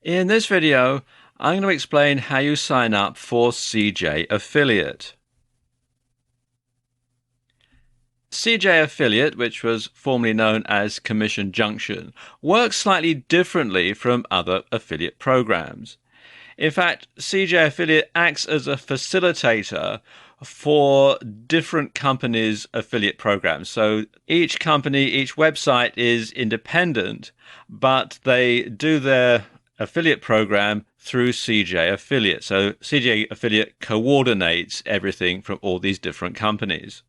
In this video, I'm going to explain how you sign up for CJ Affiliate. CJ Affiliate, which was formerly known as Commission Junction, works slightly differently from other affiliate programs. In fact, CJ Affiliate acts as a facilitator for different companies' affiliate programs. So each company, each website is independent, but they do their affiliate program through CJ Affiliate. So CJ Affiliate coordinates everything from all these different companies.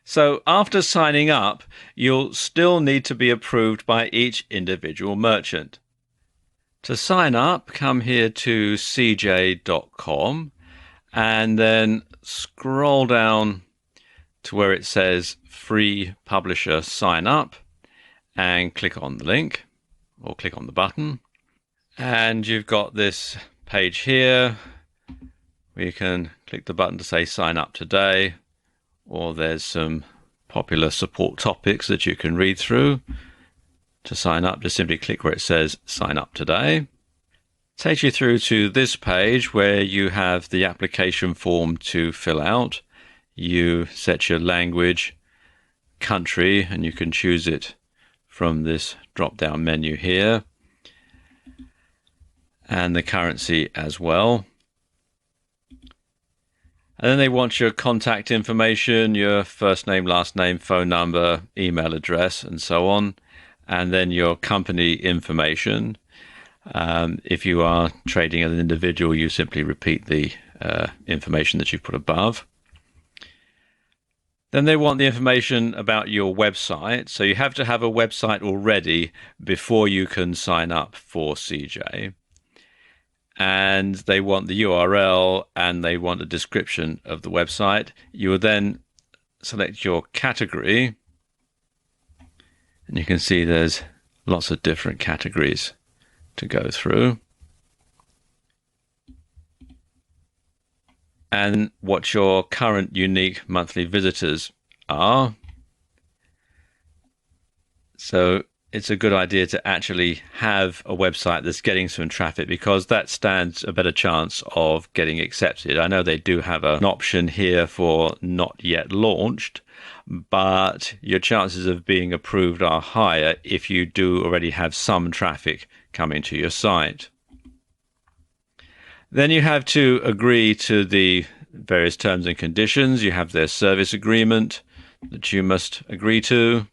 So after signing up, you'll still need to be approved by each individual merchant. To sign up, come here to cj.com and then scroll down to where it says Free Publisher Sign Up and click on the link or click on the button. And you've got this page here where you can click the button to say Sign Up Today, or there's some popular support topics that you can read through. To sign up, just simply click where it says Sign Up Today. Takes you through to this page where you have the application form to fill out. You set your language, country, and you can choose it from this drop-down menu here, and the currency as well. And then they want your contact information, your first name, last name, phone number, email address, and so on. And then your company information. If you are trading as an individual, you simply repeat the information that you put above. Then they want the information about your website. So you have to have a website already before you can sign up for CJ. And they want the URL and they want a description of the website. You will then select your category, and you can see there's lots of different categories to go through. And what your current unique monthly visitors are. So it's a good idea to actually have a website that's getting some traffic, because that stands a better chance of getting accepted. I know they do have an option here for not yet launched, but your chances of being approved are higher if you do already have some traffic coming to your site. Then you have to agree to the various terms and conditions. You have their service agreement that you must agree to.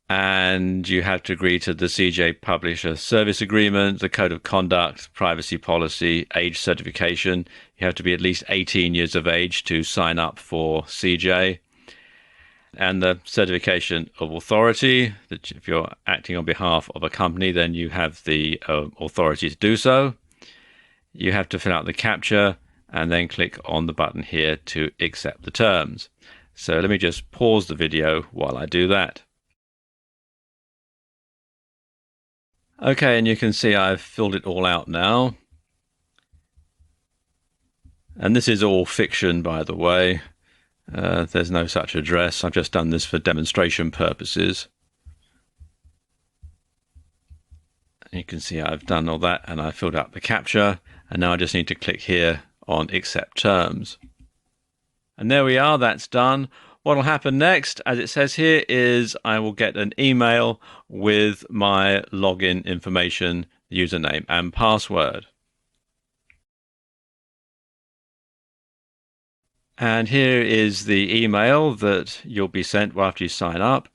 And you have to agree to the CJ Publisher Service Agreement, the Code of Conduct, Privacy Policy, age certification. You have to be at least 18 years of age to sign up for CJ. And the certification of authority, that if you're acting on behalf of a company, then you have the authority to do so. You have to fill out the CAPTCHA and then click on the button here to accept the terms. So let me just pause the video while I do that. Okay, and you can see I've filled it all out now. And this is all fiction, by the way. There's no such address. I've just done this for demonstration purposes. And you can see I've done all that and I filled out the CAPTCHA. And now I just need to click here on Accept Terms. And there we are, that's done. What will happen next, as it says here, is I will get an email with my login information, username and password. And here is the email that you'll be sent after you sign up.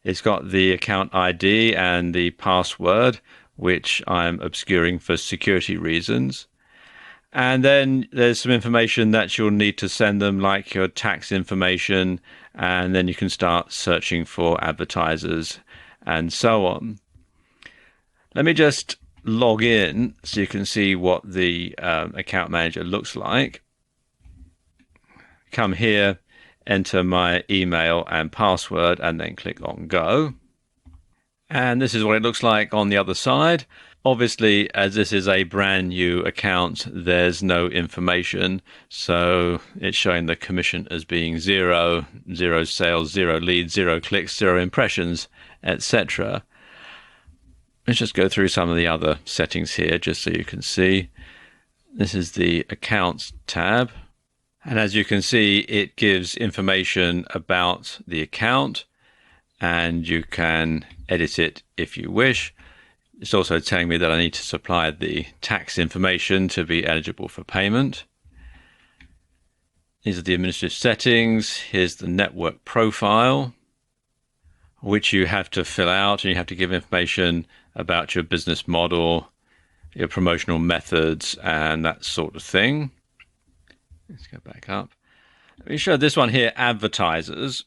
It's got the account ID and the password, which I'm obscuring for security reasons. And then there's some information that you'll need to send them, like your tax information, and then you can start searching for advertisers and so on. Let me just log in so you can see what the account manager looks like. Come here, enter my email and password, and then click on Go. And this is what it looks like on the other side. Obviously, as this is a brand new account, there's no information. So it's showing the commission as being zero sales, 0 leads, 0 clicks, 0 impressions, etc. Let's just go through some of the other settings here just so you can see. This is the Accounts tab. And as you can see, it gives information about the account, and you can edit it if you wish. It's also telling me that I need to supply the tax information to be eligible for payment. These are the administrative settings. Here's the network profile, which you have to fill out, and you have to give information about your business model, your promotional methods, and that sort of thing. Let's go back up. Let me show this one here, advertisers.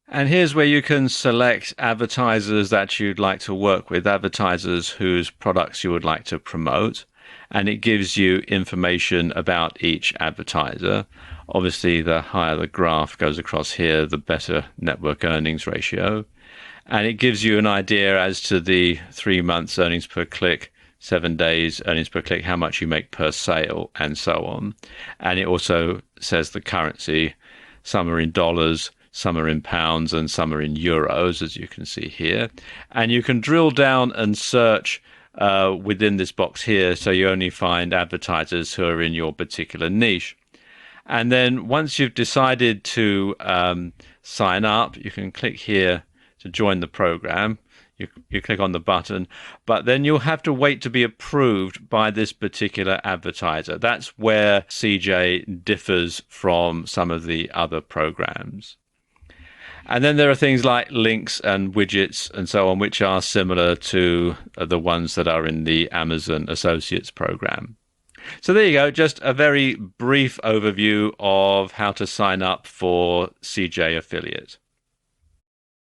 And here's where you can select advertisers that you'd like to work with, advertisers whose products you would like to promote. And it gives you information about each advertiser. Obviously, the higher the graph goes across here, the better network earnings ratio. And it gives you an idea as to the 3 months earnings per click, 7 days earnings per click, how much you make per sale, and so on. And it also says the currency. Some are in dollars, some are in pounds, and some are in euros, as you can see here. And you can drill down and search within this box here, so you only find advertisers who are in your particular niche. And then once you've decided to sign up, you can click here to join the program. You click on the button, but then you'll have to wait to be approved by this particular advertiser. That's where CJ differs from some of the other programs. And then there are things like links and widgets and so on, which are similar to the ones that are in the Amazon Associates program. So there you go, just a very brief overview of how to sign up for CJ Affiliate.